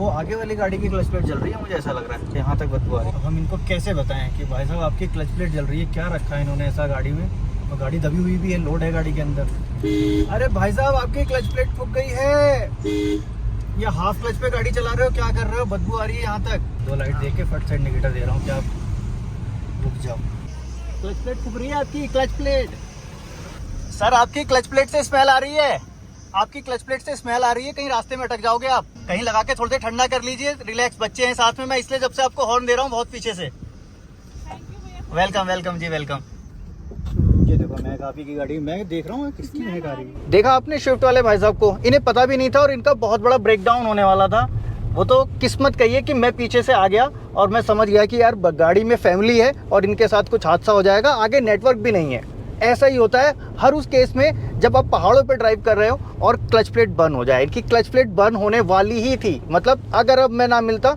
वो आगे वाली गाड़ी की क्लच प्लेट जल रही है, मुझे ऐसा लग रहा है कि यहाँ तक बदबू आ रही है। अब हम इनको कैसे बताएं कि भाई साहब आपकी क्लच प्लेट जल रही है, क्या रखा है इन्होंने ऐसा गाड़ी में, और गाड़ी दबी हुई भी है, लोड है गाड़ी के अंदर। अरे भाई साहब आपकी क्लच प्लेट फूक गई है, या हाफ क्लच पे गाड़ी चला रहे हो, क्या कर रहे हो, बदबू आ रही है यहाँ तक। 2 लाइट देख के फट से इंडिकेटर दे रहा हूँ, क्या रुक जाओ। क्लच प्लेट फूक रही है आपकी क्लच प्लेट। सर आपकी क्लच प्लेट से स्मेल आ रही है, आपकी क्लच प्लेट से स्मेल आ रही है, कहीं रास्ते में अटक जाओगे आप। कहीं लगा के थोड़ी देर ठंडा कर लीजिए, रिलैक्स। बच्चे हैं साथ में, मैं इसलिए जब से आपको हॉर्न दे रहा हूँ बहुत पीछे से। वेलकम वेलकम जी, वेलकम। ये देखो महक आपी की गाड़ी, मैं देख रहा हूँ किसकी महक आ रही है। देखा आपने स्विफ्ट वाले भाई साहब को, इन्हें पता भी नहीं था और इनका बहुत बड़ा ब्रेकडाउन होने वाला था। वो तो किस्मत कहिए कि मैं पीछे से आ गया और मैं समझ गया कि यार गाड़ी में फैमिली है और इनके साथ कुछ हादसा हो जाएगा, आगे नेटवर्क भी नहीं है। ऐसा ही होता है हर उस केस में जब आप पहाड़ों पे ड्राइव कर रहे हो और क्लच प्लेट बर्न हो जाए। इनकी क्लच प्लेट बर्न होने वाली ही थी, मतलब अगर अब मैं ना मिलता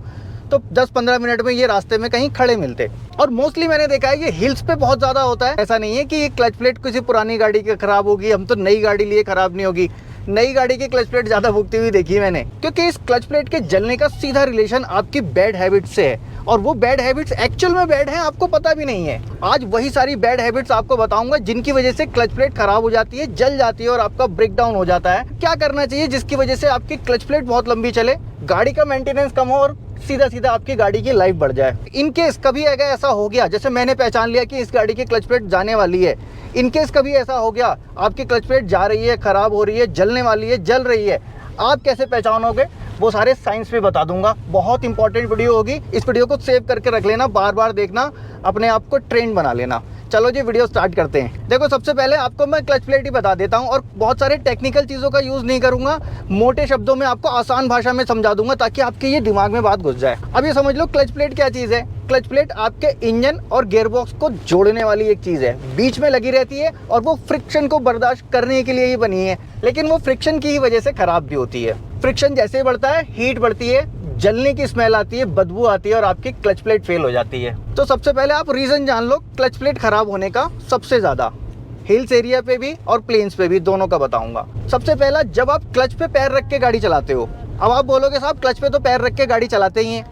तो 10-15 मिनट में ये रास्ते में कहीं खड़े मिलते। और मोस्टली मैंने देखा है ये हिल्स पे बहुत ज़्यादा होता है। ऐसा नहीं है कि ये क्लच प्लेट किसी पुरानी गाड़ी की ख़राब होगी, हम तो नई गाड़ी लिए ख़राब नहीं होगी। नई गाड़ी की क्लच प्लेट ज़्यादा भुगती हुई देखी मैंने, क्योंकि इस क्लच प्लेट के जलने का सीधा रिलेशन आपकी बैड हैबिट से है, और वो बैड हैबिट्स एक्चुअल में बैड हैं, आपको पता भी नहीं है। आज वही सारी बैड हैबिट्स आपको बताऊंगा जिनकी वजह से क्लच प्लेट खराब हो जाती है, जल जाती है और आपका ब्रेकडाउन हो जाता है। क्या करना चाहिए जिसकी वजह से आपकी क्लच प्लेट बहुत लंबी चले, गाड़ी का मेंटेनेंस कम हो और सीधा सीधा आपकी गाड़ी की लाइफ बढ़ जाए। इनकेस कभी अगर ऐसा हो गया, जैसे मैंने पहचान लिया कि इस गाड़ी की क्लच प्लेट जाने वाली है, इनकेस कभी ऐसा हो गया आपकी क्लच प्लेट जा रही है, खराब हो रही है, जलने वाली है, जल रही है, आप कैसे पहचानोगे वो सारे साइंस भी बता दूंगा। बहुत इंपॉर्टेंट वीडियो होगी, इस वीडियो को सेव करके रख लेना, बार बार देखना, अपने आप को ट्रेंड बना लेना। चलो जी वीडियो स्टार्ट करते हैं। देखो सबसे पहले आपको मैं क्लच प्लेट ही बता देता हूं और बहुत सारे टेक्निकल चीज़ों का यूज़ नहीं करूंगा, मोटे शब्दों में आपको आसान भाषा में समझा दूंगा ताकि आपके ये दिमाग में बात घुस जाए। अब ये समझ लो क्लच प्लेट क्या चीज़ है। क्लच प्लेट आपके इंजन और गियरबॉक्स को जोड़ने वाली एक चीज़ है, बीच में लगी रहती है और वो फ्रिक्शन को बर्दाश्त करने के लिए ही बनी है, लेकिन वो फ्रिक्शन की ही वजह से खराब भी होती है। फ्रिक्शन जैसे ही बढ़ता है हीट बढ़ती है, जलने की स्मेल आती है, बदबू आती है और आपकी क्लच प्लेट फेल हो जाती है। तो सबसे पहले आप रीजन जान लो क्लच प्लेट खराब होने का सबसे ज्यादा। हिल्स एरिया पे भी और प्लेन्स पे भी, दोनों का बताऊंगा। सबसे पहला, जब आप क्लच पे पैर रख के गाड़ी चलाते हो। अब आप बोलोगे साहब क्लच पे तो पैर रख के गाड़ी चलाते ही हैं।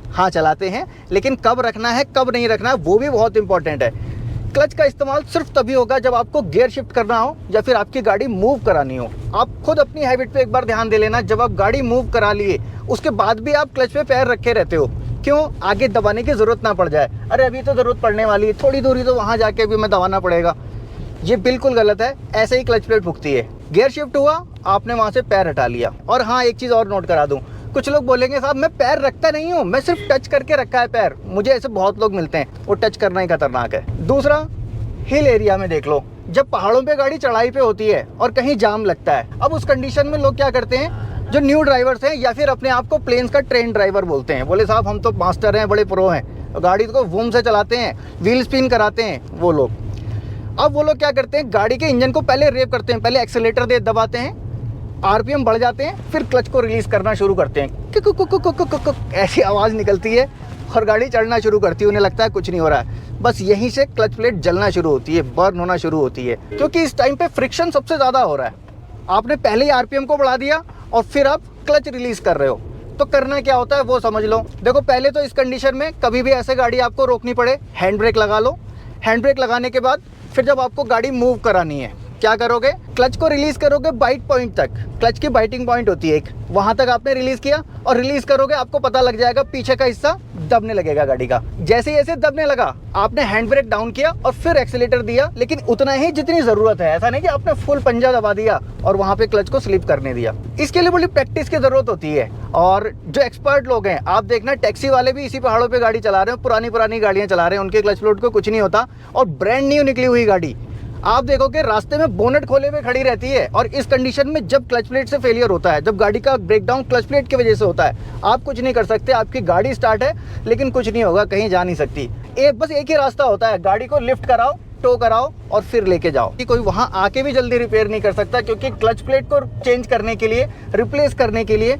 हाँ चलाते हैं, लेकिन कब रखना है कब नहीं रखना है वो भी बहुत इंपॉर्टेंट है। क्लच का इस्तेमाल सिर्फ तभी होगा जब आपको गियर शिफ्ट करना हो या फिर आपकी गाड़ी मूव करानी हो। आप खुद अपनी हैबिट पे एक बार ध्यान दे लेना, जब आप गाड़ी मूव करा लिए उसके बाद भी आप क्लच पे पैर रखे रहते हो, क्यों? आगे दबाने की जरूरत ना पड़ जाए। अरे अभी तो जरूरत पड़ने वाली है, थोड़ी दूरी तो वहाँ जाके भी मैं दबाना पड़ेगा। ये बिल्कुल गलत है, ऐसे ही क्लच प्लेट भुगती है। गियर शिफ्ट हुआ, आपने वहाँ से पैर हटा लिया। और हाँ एक चीज़ और नोट करा दूँ, कुछ लोग बोलेंगे साहब मैं पैर रखता नहीं हूँ, मैं सिर्फ टच करके रखा है पैर। मुझे ऐसे बहुत लोग मिलते हैं, वो टच करना ही खतरनाक है। दूसरा, हिल एरिया में देख लो, जब पहाड़ों पे गाड़ी चढ़ाई पे होती है और कहीं जाम लगता है, अब उस कंडीशन में लोग क्या करते हैं, जो न्यू ड्राइवर्स हैं या फिर अपने आप को प्लेन्स का ट्रेन ड्राइवर बोलते हैं, बोले साहब हम तो मास्टर हैं, बड़े प्रो हैं, गाड़ी को वूम से चलाते हैं, व्हील स्पिन कराते हैं वो लोग। अब वो लोग क्या करते हैं, गाड़ी के इंजन को पहले रेव करते हैं, पहले एक्सीलरेटर दे दबाते हैं, आरपीएम बढ़ जाते हैं, फिर क्लच को रिलीज करना शुरू करते हैं, ऐसी आवाज़ निकलती है और गाड़ी चढ़ना शुरू करती है। उन्हें लगता है कुछ नहीं हो रहा है, बस यहीं से क्लच प्लेट जलना शुरू होती है, बर्न होना शुरू होती है, क्योंकि इस टाइम पे फ्रिक्शन सबसे ज़्यादा हो रहा है। आपने पहले ही आरपीएम को बढ़ा दिया और फिर आप क्लच रिलीज कर रहे हो, तो करना क्या होता है वो समझ लो। देखो पहले तो इस कंडीशन में कभी भी ऐसे गाड़ी आपको रोकनी पड़े, हैंड ब्रेक लगा लो। हैंड ब्रेक लगाने के बाद फिर जब आपको गाड़ी मूव करानी है, क्या करोगे, क्लच को रिलीज करोगे बाइट पॉइंट तक। क्लच की बाइटिंग पॉइंट होती है एक, वहां तक आपने रिलीज किया और रिलीज करोगे, आपको पता लग जाएगा पीछे का हिस्सा दबने लगेगा गाड़ी का। जैसे ही ऐसे दबने लगा, आपने हैंड ब्रेक डाउन किया और फिर एक्सीलेटर दिया, लेकिन उतना ही जितनी जरूरत है। ऐसा नहीं कि आपने फुल पंजा दबा दिया और वहां पे क्लच को स्लिप करने दिया। इसके लिए बड़ी प्रैक्टिस की जरूरत होती है। और जो एक्सपर्ट लोग हैं, आप देखना टैक्सी वाले भी इसी पहाड़ों पे गाड़ी चला रहे हैं, पुरानी गाड़ियां चला रहे हैं, उनके क्लच प्लेट को कुछ नहीं होता। और ब्रांड न्यू निकली हुई गाड़ी आप देखोगे रास्ते में बोनेट खोले हुए खड़ी रहती है। और इस कंडीशन में जब क्लच प्लेट से फेलियर होता है, जब गाड़ी का ब्रेकडाउन क्लच प्लेट की वजह से होता है, आप कुछ नहीं कर सकते। आपकी गाड़ी स्टार्ट है लेकिन कुछ नहीं होगा, कहीं जा नहीं सकती। बस एक ही रास्ता होता है, गाड़ी को लिफ्ट कराओ, टो कराओ और फिर लेके जाओ। कि कोई वहां आके भी जल्दी रिपेयर नहीं कर सकता, क्योंकि क्लच प्लेट को चेंज करने के लिए, रिप्लेस करने के लिए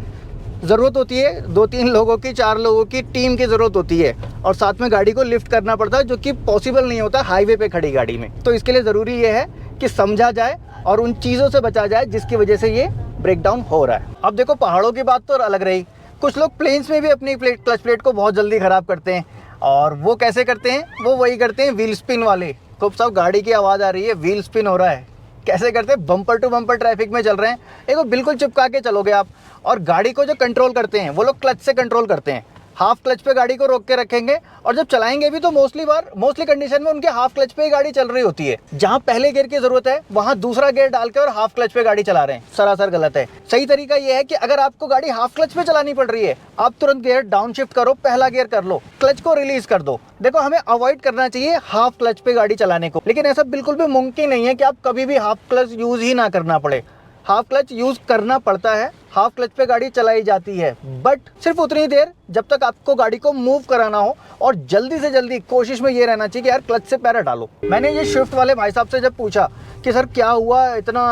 ज़रूरत होती है 2-3 लोगों की, 4 लोगों की टीम की ज़रूरत होती है। और साथ में गाड़ी को लिफ्ट करना पड़ता है, जो कि पॉसिबल नहीं होता हाईवे पे खड़ी गाड़ी में। तो इसके लिए ज़रूरी ये है कि समझा जाए और उन चीज़ों से बचा जाए जिसकी वजह से ये ब्रेकडाउन हो रहा है। अब देखो पहाड़ों की बात तो अलग रही, कुछ लोग प्लेन्स में भी अपनी क्लच प्लेट को बहुत जल्दी ख़राब करते हैं, और वो कैसे करते हैं, वो वही करते हैं व्हील स्पिन वाले। खूब साहब गाड़ी की आवाज़ आ रही है, व्हील स्पिन हो रहा है। कैसे करते हैं, बम्पर टू बम्पर ट्रैफिक में चल रहे हैं, एक बिल्कुल चिपका के चलोगे आप, और गाड़ी को जो कंट्रोल करते हैं वो लोग क्लच से कंट्रोल करते हैं। हाफ क्लच पे गाड़ी को रोक के रखेंगे, और जब चलाएंगे भी तो मोस्टली कंडीशन में उनके हाफ क्लच पे ही गाड़ी चल रही होती है। जहां पहले गियर की जरूरत है वहां दूसरा गियर डाल के और हाफ क्लच पे गाड़ी चला रहे हैं, सरासर गलत है। सही तरीका ये है कि अगर आपको गाड़ी हाफ क्लच पे चलानी पड़ रही है, आप तुरंत गियर डाउन शिफ्ट करो, पहला गियर कर लो, क्लच को रिलीज कर दो। देखो, हमें अवॉइड करना चाहिए हाफ क्लच पे गाड़ी चलाने को, लेकिन ऐसा बिल्कुल भी मुमकिन नहीं है कि आप कभी भी हाफ क्लच यूज ही ना करना पड़े। हाफ क्लच यूज करना पड़ता है, हाफ क्लच पे गाड़ी चलाई जाती है, बट सिर्फ उतनी देर जब तक आपको गाड़ी को मूव कराना हो, और जल्दी से जल्दी कोशिश में ये रहना चाहिए कि यार क्लच से पैर हटा लो। मैंने ये शिफ्ट वाले भाई साहब से जब पूछा कि सर क्या हुआ, इतना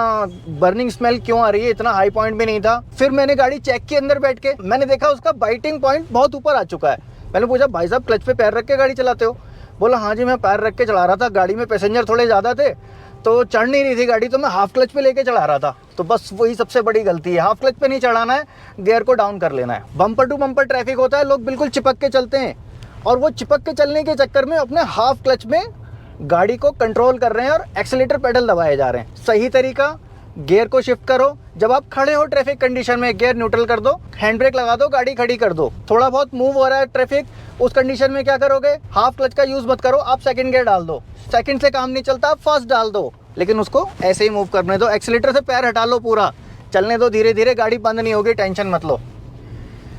बर्निंग स्मेल क्यों आ रही है, इतना हाई पॉइंट भी नहीं था। फिर मैंने गाड़ी चेक के अंदर बैठ के मैंने देखा उसका बाइटिंग पॉइंट बहुत ऊपर आ चुका है। मैंने पूछा भाई साहब क्लच पे पैर रख के गाड़ी चलाते हो? बोला हाँ जी, मैं पैर रख के चला रहा था, गाड़ी में पैसेंजर थोड़े ज़्यादा थे तो चढ़ नहीं रही थी गाड़ी, तो मैं हाफ क्लच पे लेके चढ़ा रहा था। तो बस वही सबसे बड़ी गलती है, हाफ क्लच पे नहीं चढ़ाना है, गियर को डाउन कर लेना है। बम्पर टू बम्पर ट्रैफिक होता है, लोग बिल्कुल चिपक के चलते हैं, और वो चिपक के चलने के चक्कर में अपने हाफ क्लच में गाड़ी को कंट्रोल कर रहे हैं और एक्सीलेटर पेडल दबाए जा रहे हैं। सही तरीका, गियर को शिफ्ट करो, जब आप खड़े हो ट्रैफिक कंडीशन में गियर न्यूट्रल कर दो, हैंड ब्रेक लगा दो, गाड़ी खड़ी कर दो। थोड़ा बहुत मूव हो रहा है ट्रैफिक, उस कंडीशन में क्या करोगे, हाफ क्लच का यूज मत करो, आप सेकंड गियर डाल दो। सेकंड से काम नहीं चलता, आप फर्स्ट डाल दो, लेकिन उसको ऐसे ही मूव करने दो। एक्सीलेटर से पैर हटा लो, पूरा चलने दो धीरे धीरे, गाड़ी बंद नहीं होगी, टेंशन मत लो।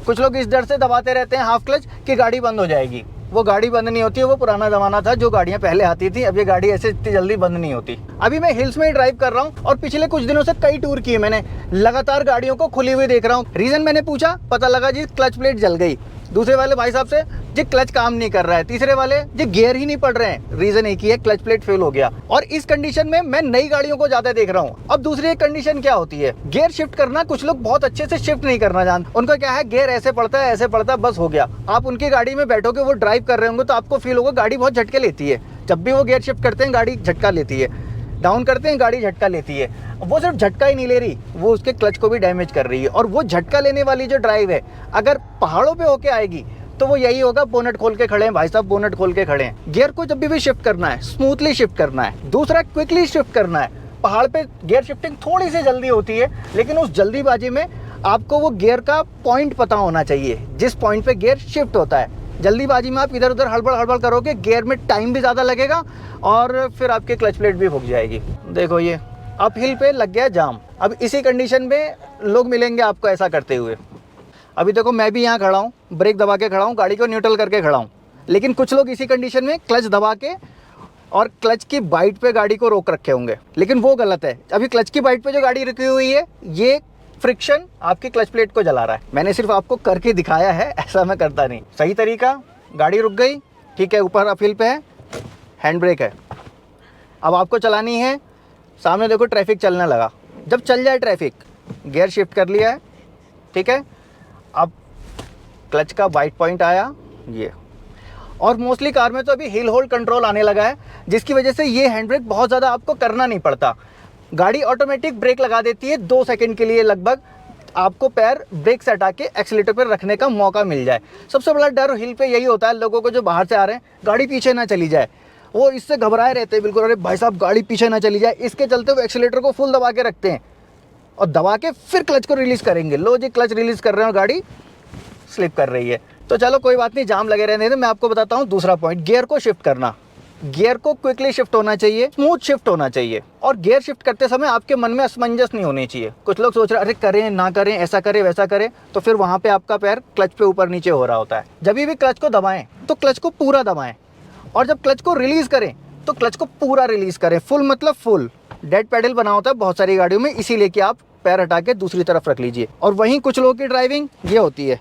कुछ लोग इस डर से दबाते रहते हैं हाफ क्लच कि गाड़ी बंद हो जाएगी। वो गाड़ी बंद नहीं होती है, वो पुराना ज़माना था, जो गाड़ियाँ पहले आती थी। अब ये गाड़ी ऐसे इतनी जल्दी बंद नहीं होती। अभी मैं हिल्स में ही ड्राइव कर रहा हूँ, और पिछले कुछ दिनों से कई टूर किए मैंने, लगातार गाड़ियों को खुली हुई देख रहा हूँ। रीज़न मैंने पूछा, पता लगा जी क्लच प्लेट जल गई। दूसरे वाले भाई साहब से, जी क्लच काम नहीं कर रहा है। तीसरे वाले, जी गियर ही नहीं पड़ रहे हैं। रीज़न एक ही है, क्लच प्लेट फेल हो गया। और इस कंडीशन में मैं नई गाड़ियों को ज़्यादा देख रहा हूँ। अब दूसरी एक कंडीशन क्या होती है, गियर शिफ्ट करना। कुछ लोग बहुत अच्छे से शिफ्ट नहीं करना जानते, उनका क्या है, गियर ऐसे पड़ता है, ऐसे पड़ता है, बस हो गया। आप उनकी गाड़ी में बैठोगे, वो ड्राइव कर रहे होंगे, तो आपको फील होगा गाड़ी बहुत झटके लेती है। जब भी वो गियर शिफ्ट करते हैं गाड़ी झटका लेती है, डाउन करते हैं गाड़ी झटका लेती है। वो सिर्फ झटका ही नहीं ले रही, वो उसके क्लच को भी डैमेज कर रही है। और वो झटका लेने वाली जो ड्राइव है, अगर पहाड़ों पे होके आएगी तो वो यही होगा, बोनट खोल के खड़े हैं भाई साहब, बोनट खोल के खड़े हैं। गियर को जब भी शिफ्ट करना है, स्मूथली शिफ्ट करना है। दूसरा, क्विकली शिफ्ट करना है। पहाड़ पे गियर शिफ्टिंग थोड़ी सी जल्दी होती है, लेकिन उस जल्दीबाजी में आपको वो गियर का पॉइंट पता होना चाहिए, जिस पॉइंट पे गियर शिफ्ट होता है। जल्दीबाजी में आप इधर उधर हड़बड़ हड़बड़ करोगे, गियर में टाइम भी ज़्यादा लगेगा, और फिर आपकी क्लच प्लेट भी फूक जाएगी। देखो, ये अप हिल पे लग गया जाम। अब इसी कंडीशन में लोग मिलेंगे आपको ऐसा करते हुए। अभी देखो, मैं भी यहाँ खड़ा हूँ, ब्रेक दबा के खड़ा हूँ, गाड़ी को न्यूट्रल करके खड़ा हूँ, लेकिन कुछ लोग इसी कंडीशन में क्लच दबा के और क्लच की बाइट पे गाड़ी को रोक रखे होंगे, लेकिन वो गलत है। अभी क्लच की बाइट पे जो गाड़ी रुकी हुई है, ये फ्रिक्शन आपकी क्लच प्लेट को जला रहा है। मैंने सिर्फ आपको करके दिखाया है, ऐसा मैं करता नहीं। सही तरीका, गाड़ी रुक गई, ठीक है, ऊपर अपहिल पे है, हैंड ब्रेक है, अब आपको चलानी है। सामने देखो ट्रैफिक चलने लगा, जब चल जाए ट्रैफिक, गियर शिफ्ट कर लिया है, ठीक है। अब क्लच का वाइट पॉइंट आया ये, और मोस्टली कार में तो अभी हिल होल्ड कंट्रोल आने लगा है, जिसकी वजह से ये हैंड ब्रेक बहुत ज़्यादा आपको करना नहीं पड़ता। गाड़ी ऑटोमेटिक ब्रेक लगा देती है 2 सेकंड के लिए लगभग, आपको पैर ब्रेक से हटा के एक्सीलेटर पर रखने का मौका मिल जाए। सबसे बड़ा डर हिल पे यही होता है लोगों को, जो बाहर से आ रहे हैं, गाड़ी पीछे ना चली जाए। वो इससे घबराए रहते हैं बिल्कुल, अरे भाई साहब गाड़ी पीछे ना चली जाए। इसके चलते वो एक्सीलेटर को फुल दबा के रखते हैं, और दबा के फिर क्लच को रिलीज़ करेंगे। लो जी, क्लच रिलीज़ कर रहे हैं और गाड़ी स्लिप कर रही है। तो चलो कोई बात नहीं, जाम लगे रहने दें। मैं आपको बताता हूँ दूसरा पॉइंट, गियर को शिफ्ट करना। गियर को क्विकली शिफ्ट होना चाहिए, स्मूथ शिफ्ट होना चाहिए, और गियर शिफ्ट करते समय आपके मन में असमंजस नहीं होनी चाहिए। कुछ लोग सोच रहे अरे करें ना करें, ऐसा करें वैसा करें, तो फिर वहाँ पे आपका पैर क्लच पे ऊपर नीचे हो रहा होता है। जब भी क्लच को दबाएं तो क्लच को पूरा दबाएं, और जब क्लच को रिलीज़ करें तो क्लच को पूरा रिलीज़ करें। फुल मतलब फुल। डेड पेडल बना होता है बहुत सारी गाड़ियों में, इसीलिए कि आप पैर हटा के दूसरी तरफ रख लीजिए। और वहीं कुछ लोगों की ड्राइविंग ये होती है,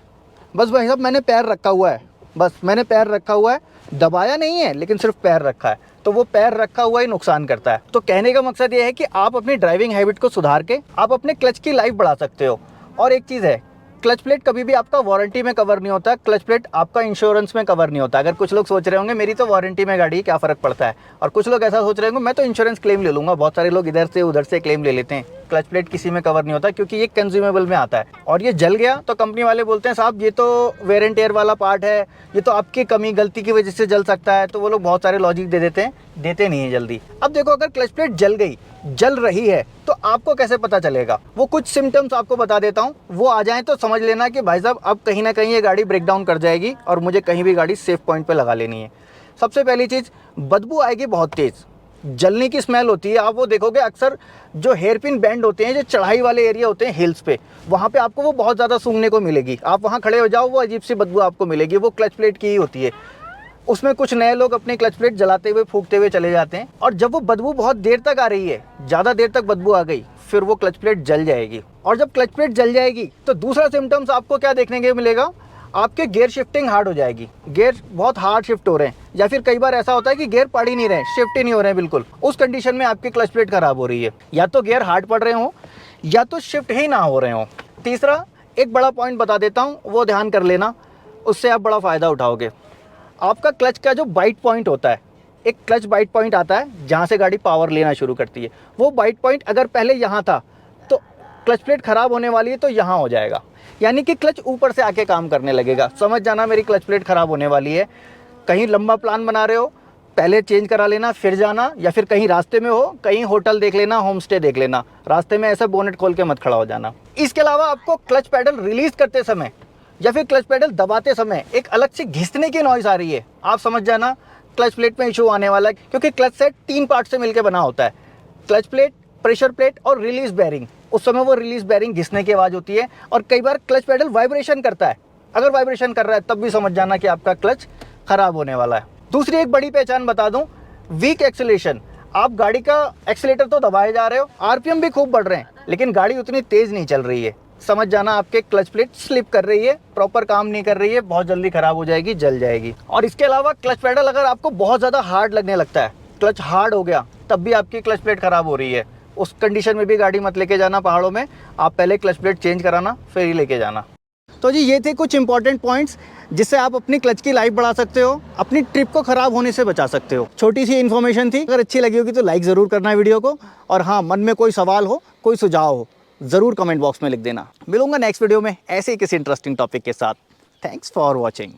बस भाई साहब मैंने पैर रखा हुआ है, बस मैंने पैर रखा हुआ है, दबाया नहीं है लेकिन सिर्फ पैर रखा है, तो वो पैर रखा हुआ ही नुकसान करता है। तो कहने का मकसद ये है कि आप अपनी ड्राइविंग हैबिट को सुधार के आप अपने क्लच की लाइफ बढ़ा सकते हो। और एक चीज़ है, क्लच प्लेट कभी भी आपका वारंटी में कवर नहीं होता, क्लच प्लेट आपका इंश्योरेंस में कवर नहीं होता। अगर कुछ लोग सोच रहे होंगे मेरी तो वारंटी में गाड़ी, क्या फ़र्क पड़ता है, और कुछ लोग ऐसा सोच रहे होंगे मैं तो इंश्योरेंस क्लेम ले लूँगा। बहुत सारे लोग इधर से उधर से क्लेम ले लेते हैं, क्लच प्लेट किसी में कवर नहीं होता, क्योंकि ये कंज्यूमेबल में आता है और ये जल गया तो कंपनी वाले बोलते हैं साहब ये तो वेयर एंड टेयर वाला पार्ट है, ये तो आपकी कमी गलती की वजह से जल सकता है। तो वो लोग बहुत सारे लॉजिक दे देते हैं, देते नहीं है जल्दी। अब देखो, अगर क्लच प्लेट जल गई, जल रही है, तो आपको कैसे पता चलेगा? वो कुछ सिम्टम्स आपको बता देता हूँ, वो आ जाएं तो समझ लेना कि भाई साहब अब कहीं ना कहीं ये गाड़ी ब्रेक डाउन कर जाएगी और मुझे कहीं भी गाड़ी सेफ पॉइंट पे लगा लेनी है। सबसे पहली चीज़, बदबू आएगी बहुत तेज़, जलने की स्मेल होती है। आप वो देखोगे अक्सर जो हेयर पिन बैंड होते हैं, जो चढ़ाई वाले एरिया होते हैं हिल्स पे, वहाँ पे आपको वो बहुत ज़्यादा सूंघने को मिलेगी। आप वहाँ खड़े हो जाओ, वो अजीब सी बदबू आपको मिलेगी, वो क्लच प्लेट की ही होती है। उसमें कुछ नए लोग अपने क्लच प्लेट जलाते हुए फूकते हुए चले जाते हैं, और जब वो बदबू बहुत देर तक आ रही है, ज़्यादा देर तक बदबू आ गई, फिर वो क्लच प्लेट जल जाएगी। और जब क्लच प्लेट जल जाएगी तो दूसरा सिम्टम्स आपको क्या देखने को मिलेगा? आपके गियर शिफ्टिंग हार्ड हो जाएगी, गियर बहुत हार्ड शिफ्ट हो रहे हैं, या फिर कई बार ऐसा होता है कि गियर पड़ ही नहीं रहे, शिफ्ट ही नहीं हो रहे हैं बिल्कुल। उस कंडीशन में आपकी क्लच प्लेट खराब हो रही है, या तो गियर हार्ड पड़ रहे हो या तो शिफ्ट ही ना हो रहे हो। तीसरा एक बड़ा पॉइंट बता देता हूँ, वो ध्यान कर लेना, उससे आप बड़ा फ़ायदा उठाओगे। आपका क्लच का जो बाइट पॉइंट होता है, एक क्लच बाइट पॉइंट आता है जहाँ से गाड़ी पावर लेना शुरू करती है। वो बाइट पॉइंट अगर पहले यहाँ था तो क्लच प्लेट ख़राब होने वाली है तो यहाँ हो जाएगा, यानी कि क्लच ऊपर से आके काम करने लगेगा। समझ जाना मेरी क्लच प्लेट ख़राब होने वाली है। कहीं लंबा प्लान बना रहे हो, पहले चेंज करा लेना फिर जाना, या फिर कहीं रास्ते में हो, कहीं होटल देख लेना, होम स्टे देख लेना, रास्ते में ऐसा बोनेट खोल के मत खड़ा हो जाना। इसके अलावा आपको क्लच पैडल रिलीज़ करते समय या फिर क्लच पैडल दबाते समय एक अलग से घिसने की नॉइज़ आ रही है, आप समझ जाना क्लच प्लेट में इशू आने वाला है। क्योंकि क्लच सेट 3 पार्ट से मिलकर बना होता है, क्लच प्लेट, प्रेशर प्लेट और रिलीज बेयरिंग। उस समय वो रिलीज बेयरिंग घिसने की आवाज़ होती है, और कई बार क्लच पैडल वाइब्रेशन करता है। अगर वाइब्रेशन कर रहा है तब भी समझ जाना कि आपका क्लच ख़राब होने वाला है। दूसरी एक बड़ी पहचान बता दूं, वीक एक्सेलेरेशन। आप गाड़ी का एक्सीलेटर तो दबाए जा रहे हो, आरपीएम भी खूब बढ़ रहे हैं, लेकिन गाड़ी उतनी तेज़ नहीं चल रही है, समझ जाना आपके क्लच प्लेट स्लिप कर रही है, प्रॉपर काम नहीं कर रही है, बहुत जल्दी ख़राब हो जाएगी, जल जाएगी। और इसके अलावा क्लच पैडल अगर आपको बहुत ज़्यादा हार्ड लगने लगता है, क्लच हार्ड हो गया, तब भी आपकी क्लच प्लेट ख़राब हो रही है, उस कंडीशन में भी गाड़ी मत लेके जाना पहाड़ों में। आप पहले क्लच प्लेट चेंज कराना फिर ही लेके जाना। तो जी ये थे कुछ इंपॉर्टेंट पॉइंट्स जिससे आप अपनी क्लच की लाइफ बढ़ा सकते हो, अपनी ट्रिप को ख़राब होने से बचा सकते हो। छोटी सी इन्फॉर्मेशन थी, अगर अच्छी लगी होगी तो लाइक ज़रूर करना वीडियो को, और हाँ, मन में कोई सवाल हो, कोई सुझाव हो, ज़रूर कमेंट बॉक्स में लिख देना। मिलूंगा नेक्स्ट वीडियो में ऐसे ही किसी इंटरेस्टिंग टॉपिक के साथ। Thanks for watching.